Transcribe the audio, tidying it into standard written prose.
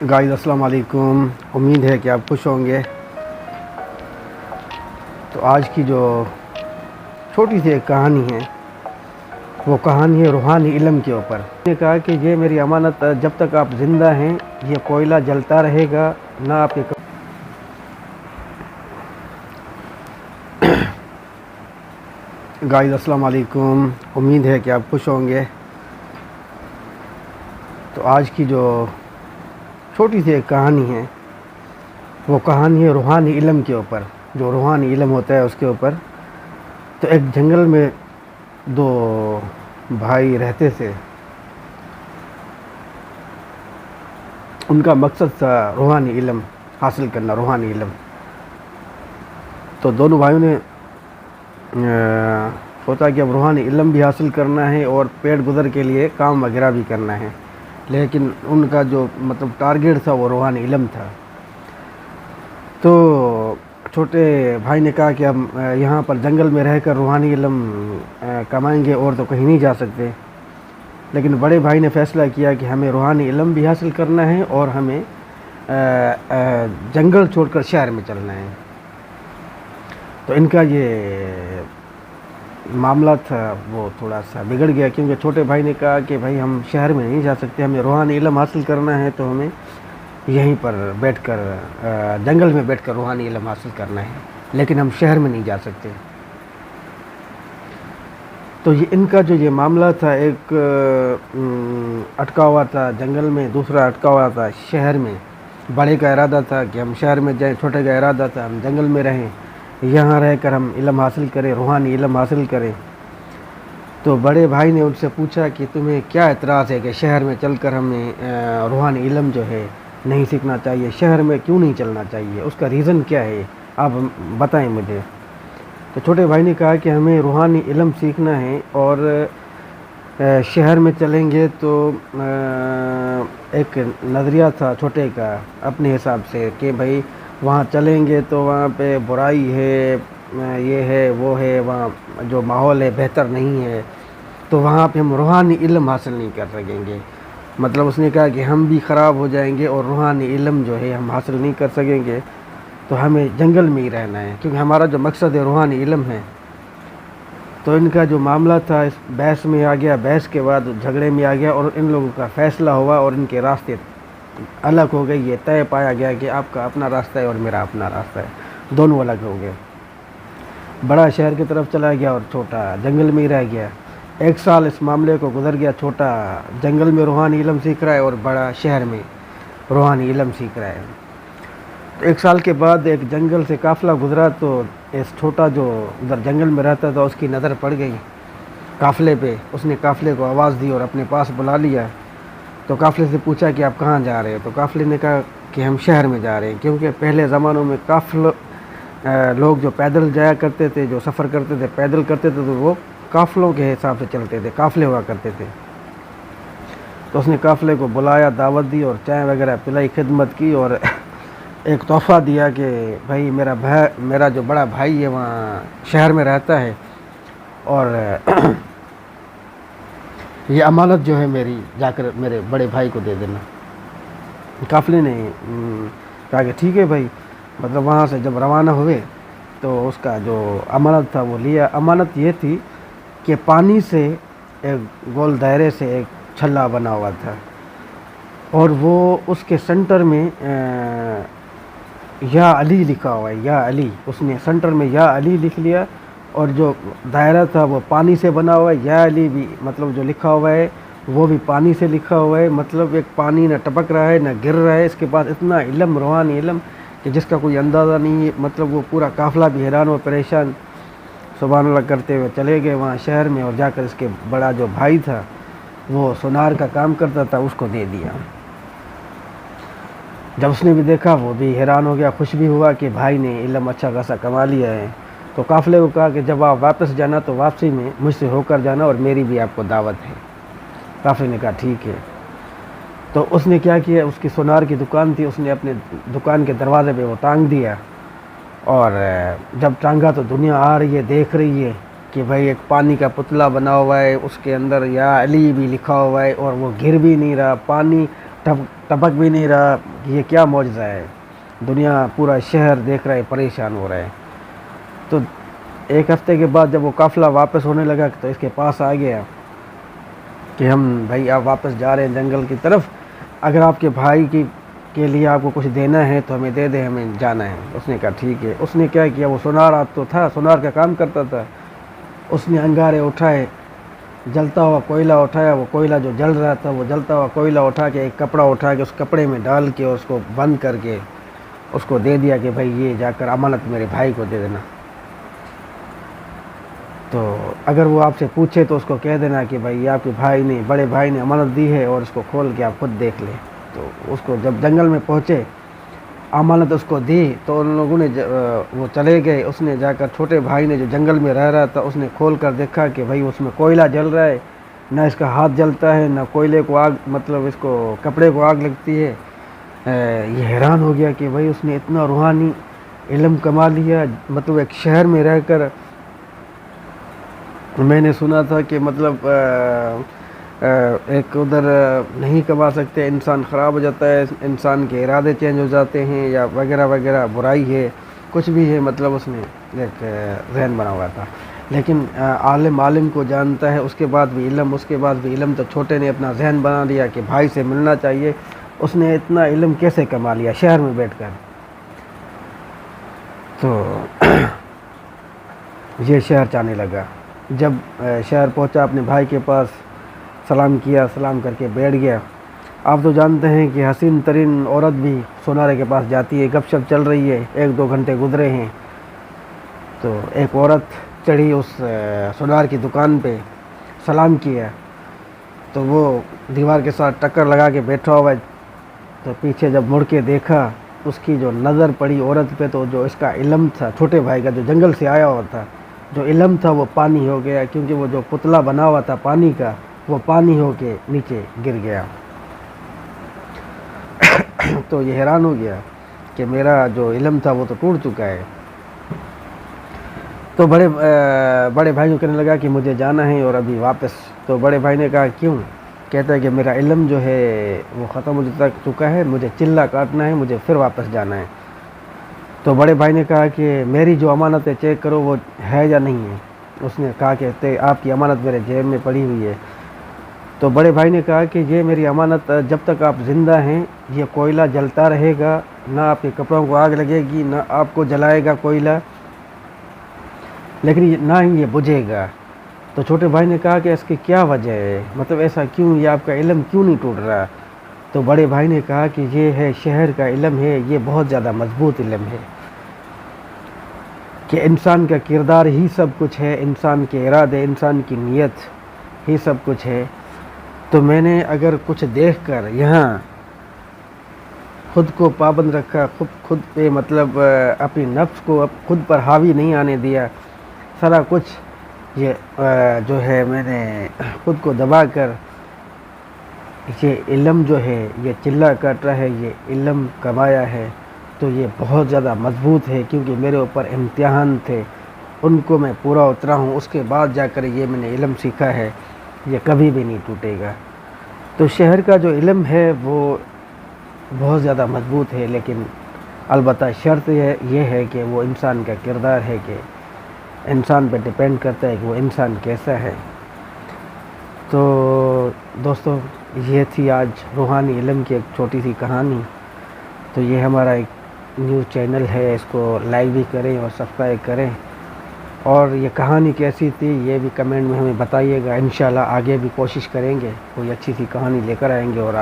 Guys अस्सलाम वालेकुम। उम्मीद है कि आप खुश होंगे। तो आज की जो छोटी सी एक कहानी है, वो कहानी है रूहानी इल्म के ऊपर। ने कहा कि ये मेरी अमानत, जब तक आप ज़िंदा हैं ये कोयला जलता रहेगा, ना आप ये गाइस अस्सलाम वालेकुम। उम्मीद है कि आप खुश होंगे। तो आज की जो छोटी सी एक कहानी है, वो कहानी है रूहानी इल्म के ऊपर। जो रूहानी इल्म होता है उसके ऊपर। तो एक जंगल में दो भाई रहते थे। उनका मकसद था रूहानी इल्म हासिल करना, रूहानी इल्म। तो दोनों भाइयों ने सोचा कि अब रूहानी इल्म भी हासिल करना है और पेट गुज़र के लिए काम वगैरह भी करना है, लेकिन उनका जो टारगेट था वो रूहानी इल्म था। तो छोटे भाई ने कहा कि हम यहाँ पर जंगल में रहकर रूहानी इल्म कमाएंगे और तो कहीं नहीं जा सकते। लेकिन बड़े भाई ने फ़ैसला किया कि हमें रूहानी इल्म भी हासिल करना है और हमें जंगल छोड़कर शहर में चलना है। तो इनका ये मामला था वो थोड़ा सा बिगड़ गया, क्योंकि छोटे भाई ने कहा कि भाई हम शहर में नहीं जा सकते, हमें रूहानी इल्म हासिल करना है, तो हमें यहीं पर बैठकर जंगल में बैठकर रूहानी इल्म हासिल करना है, लेकिन हम शहर में नहीं जा सकते। तो ये इनका जो ये मामला था, एक अटका हुआ था जंगल में, दूसरा अटका हुआ था शहर में। बड़े का इरादा था कि हम शहर में जाएं, छोटे का इरादा था हम जंगल में रहें, यहाँ रहकर हम इल्म हासिल करें, रूहानी इल्म हासिल करें। तो बड़े भाई ने उनसे पूछा कि तुम्हें क्या एतराज़ है कि शहर में चलकर हमें रूहानी इल्म जो है नहीं सीखना चाहिए, शहर में क्यों नहीं चलना चाहिए, उसका रीज़न क्या है, आप बताएं मुझे। तो छोटे भाई ने कहा कि हमें रूहानी इल्म सीखना है और शहर में चलेंगे तो एक नज़रिया था छोटे का अपने हिसाब से कि भाई वहाँ चलेंगे तो वहाँ पे बुराई है, ये है वो है, वहाँ जो माहौल है बेहतर नहीं है, तो वहाँ पे हम रूहानी इल्म हासिल नहीं कर सकेंगे। मतलब उसने कहा कि हम भी ख़राब हो जाएंगे और रूहानी इल्म जो है हम हासिल नहीं कर सकेंगे, तो हमें जंगल में ही रहना है, क्योंकि हमारा जो मकसद है रूहानी इल्म है। तो इनका जो मामला था इस बहस में आ गया, बहस के बाद झगड़े में आ गया और इन लोगों का फ़ैसला हुआ और इनके रास्ते अलग हो गए। ये तय पाया गया कि आपका अपना रास्ता है और मेरा अपना रास्ता है, दोनों अलग हो गए। बड़ा शहर की तरफ चला गया और छोटा जंगल में ही रह गया। एक साल इस मामले को गुजर गया, छोटा जंगल में रूहानी इल्म सीख रहा है और बड़ा शहर में रूहानी इल्म सीख रहा है। तो एक साल के बाद एक जंगल से काफ़िला गुजरा, तो इस छोटा जो उधर जंगल में रहता था उसकी नज़र पड़ गई काफ़िले पे। उसने काफ़िले को आवाज़ दी और अपने पास बुला लिया। तो काफ़िले से पूछा कि आप कहाँ जा रहे हो। तो काफ़िले ने कहा कि हम शहर में जा रहे हैं, क्योंकि पहले ज़मानों में लोग जो पैदल जाया करते थे, जो सफ़र करते थे पैदल करते थे, तो वो काफ़िलों के हिसाब से चलते थे, काफ़िले हुआ करते थे। तो उसने काफ़िले को बुलाया, दावत दी और चाय वगैरह पिलाई, खिदमत की और एक तोहफ़ा दिया कि भाई मेरा जो बड़ा भाई है वहाँ शहर में रहता है और ये अमानत जो है मेरी, जाकर मेरे बड़े भाई को दे देना। काफ़िले ने कहा कि ठीक है भाई। मतलब वहाँ से जब रवाना हुए तो उसका जो अमानत था वो लिया। अमानत ये थी कि पानी से एक गोल दायरे से एक छल्ला बना हुआ था और वो उसके सेंटर में या अली लिखा हुआ है, या अली। उसने सेंटर में या अली लिख लिया और जो दायरा था वो पानी से बना हुआ है। या अली भी मतलब जो लिखा हुआ है वो भी पानी से लिखा हुआ है। मतलब एक पानी ना टपक रहा है ना गिर रहा है। इसके पास इतना इल्म, रूहानी इल्म कि जिसका कोई अंदाज़ा नहीं है। मतलब वो पूरा काफ़िला भी हैरान और परेशान सुभान अल्लाह करते हुए चले गए वहाँ शहर में, और जाकर इसके बड़ा जो भाई था वो सुनार का काम करता था, उसको दे दिया। जब उसने भी देखा वो भी हैरान हो गया, खुश भी हुआ कि भाई ने इल्म अच्छा खासा कमा लिया है। तो काफ़िले को कहा कि जब आप वापस जाना तो वापसी में मुझसे होकर जाना और मेरी भी आपको दावत है। काफ़िले ने कहा ठीक है। तो उसने क्या किया, उसकी सुनार की दुकान थी, उसने अपने दुकान के दरवाज़े पे वो टांग दिया और जब टांगा तो दुनिया आ रही है, देख रही है कि भाई एक पानी का पुतला बना हुआ है, उसके अंदर या अली भी लिखा हुआ है और वो गिर भी नहीं रहा। पानी टपक भी नहीं रहा कि ये क्या मौजज़ा है। दुनिया पूरा शहर देख रहा है, परेशान हो रहा है। तो एक हफ़्ते के बाद जब वो काफ़िला वापस होने लगा तो इसके पास आ गया कि हम भाई आप वापस जा रहे हैं जंगल की तरफ, अगर आपके भाई के लिए आपको कुछ देना है तो हमें दे दें, हमें जाना है। उसने कहा ठीक है। उसने क्या किया, वो सुनार आप तो था, सुनार का काम करता था। उसने अंगारे उठाए, जलता हुआ कोयला उठाया, वो कोयला जो जल रहा था वो जलता हुआ कोयला उठा के एक कपड़ा उठा के उस कपड़े में डाल के उसको बंद करके उसको दे दिया कि भाई ये जाकर अमानत मेरे भाई को दे देना। तो अगर वो आपसे पूछे तो उसको कह देना कि भाई ये आपके भाई ने, बड़े भाई ने अमानत दी है और इसको खोल के आप खुद देख लें। तो उसको जब जंगल में पहुँचे, अमानत उसको दी तो उन लोगों ने वो चले गए। उसने जाकर, छोटे भाई ने जो जंगल में रह रहा था, उसने खोल कर देखा कि भाई उसमें कोयला जल रहा है, ना इसका हाथ जलता है, ना कोयले को आग, मतलब इसको कपड़े को आग लगती है। ये हैरान हो गया कि भाई उसने इतना रूहानी इल्म कमा लिया। मतलब एक शहर में रहकर मैंने सुना था कि मतलब एक उधर नहीं कमा सकते, इंसान ख़राब हो जाता है, इंसान के इरादे चेंज हो जाते हैं या वगैरह वगैरह, बुराई है, कुछ भी है, मतलब उसने एक जहन बना हुआ था। लेकिन आलिम को जानता है, उसके बाद भी इल्म, तो छोटे ने अपना जहन बना लिया कि भाई से मिलना चाहिए। उसने इतना इल्म कैसे कमा लिया शहर में बैठकर। तो ये शहर जाने लगा। जब शहर पहुंचा, अपने भाई के पास सलाम किया, सलाम करके बैठ गया। आप तो जानते हैं कि हसीन तरीन औरत भी सोनारे के पास जाती है, गपशप चल रही है, 1-2 घंटे गुजरे हैं। तो एक औरत चढ़ी उस सोनार की दुकान पे, सलाम किया तो वो दीवार के साथ टक्कर लगा के बैठा हुआ है। तो पीछे जब मुड़ के देखा, उसकी जो नज़र पड़ी औरत पे, तो जो इसका इल्म था, छोटे भाई का जो जंगल से आया हुआ था, जो इल्म था वो पानी हो गया, क्योंकि वो जो पुतला बना हुआ था पानी का, वो पानी हो के नीचे गिर गया। तो ये हैरान हो गया कि मेरा जो इल्म था वो तो टूट चुका है। तो बड़े भाई को कहने लगा कि मुझे जाना है और अभी वापस। तो बड़े भाई ने कहा क्यों? कहता है कि मेरा इल्म जो है वो ख़त्म हो चुका है, मुझे चिल्ला काटना है, मुझे फिर वापस जाना है। तो बड़े भाई ने कहा कि मेरी जो अमानत है चेक करो वो है या नहीं है। उसने कहा कि आपकी अमानत मेरे जेब में पड़ी हुई है। तो बड़े भाई ने कहा कि ये मेरी अमानत, जब तक आप ज़िंदा हैं ये कोयला जलता रहेगा, ना आपके कपड़ों को आग लगेगी, ना आपको जलाएगा कोयला, लेकिन ना ही ये बुझेगा। तो छोटे भाई ने कहा कि इसकी क्या वजह है, मतलब ऐसा क्यों, ये आपका इल्म क्यों नहीं टूट रहा? तो बड़े भाई ने कहा कि ये है शहर का इल्म है, ये बहुत ज़्यादा मजबूत इल्म है कि इंसान का किरदार ही सब कुछ है, इंसान के इरादे, इंसान की नीयत ही सब कुछ है। तो मैंने अगर कुछ देखकर यहाँ खुद को पाबंद रखा, खुद पे मतलब अपनी नफ्स को खुद पर हावी नहीं आने दिया, सारा कुछ ये जो है मैंने खुद को दबा कर ये इल्म जो है ये चिल्ला काट रहा है, ये इल्म कमाया है, तो ये बहुत ज़्यादा मजबूत है। क्योंकि मेरे ऊपर इम्तिहान थे, उनको मैं पूरा उतरा हूँ, उसके बाद जाकर ये मैंने इल्म सीखा है, ये कभी भी नहीं टूटेगा। तो शहर का जो इल्म है वो बहुत ज़्यादा मजबूत है, लेकिन अलबत्ता शर्त ये है कि वो इंसान का किरदार है, कि इंसान पे डिपेंड करता है कि वो इंसान कैसा है। तो दोस्तों, ये थी आज रूहानी इल्म की एक छोटी सी कहानी। तो ये हमारा एक न्यूज़ चैनल है, इसको लाइक भी करें और सब्सक्राइब करें, और ये कहानी कैसी थी ये भी कमेंट में हमें बताइएगा। इंशाल्लाह आगे भी कोशिश करेंगे, कोई अच्छी सी कहानी लेकर आएंगे और